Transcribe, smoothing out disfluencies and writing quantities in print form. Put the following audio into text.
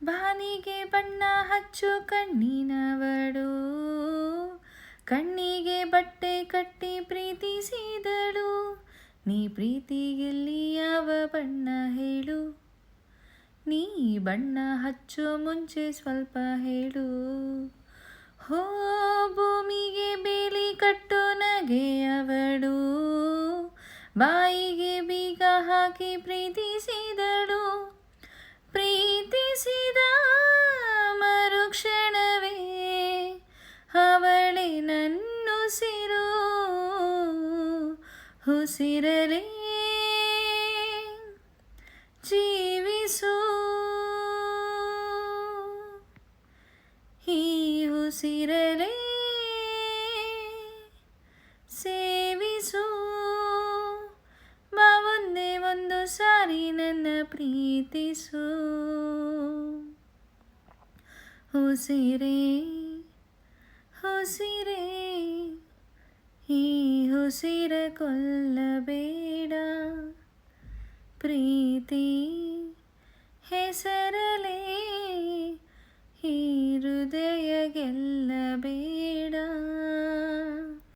ಬಾನಿಗೆ ಬಣ್ಣ ಹಚ್ಚು ಕಣ್ಣಿನವಳು, ಕಣ್ಣಿಗೆ ಬಟ್ಟೆ ಕಟ್ಟಿ ಪ್ರೀತಿಸಿದಳು. ನೀ ಪ್ರೀತಿಗೆಲ್ಲಿ ಯಾವ ಬಣ್ಣ ಹೇಳು, ನೀ ಬಣ್ಣ ಹಚ್ಚೋ ಮುಂಚೆ ಸ್ವಲ್ಪ ಹೇಳು. ಹೋ ಭೂಮಿಗೆ ಬೇಲಿ ಕಟ್ಟೋ ನಗೆಯವಳು, ಬಾಯಿಗೆ ಬೀಗ ಹಾಕಿ ಪ್ರೀತಿಸಿದಳು. ಪ್ರೀತಿಸಿದ ಮರುಕ್ಷಣವೇ ಅವಳೇ ನನ್ನುಸಿರು, ಉಸಿರಲೇ ಜೀವಿಸು, ಈ ಉಸಿರಲೇ ಸೇವಿಸು. ಬಾ ಒಂದೇ ಒಂದು ಸಾರಿ ನನ್ನ ಪ್ರೀತಿಸು. ಉಸಿರೇ ಉಸಿರೇ, ಈ ಉಸಿರ ಕೊಲ್ಲಬೇಡ. ಪ್ರೀತಿ ಹೆಸರಲೇ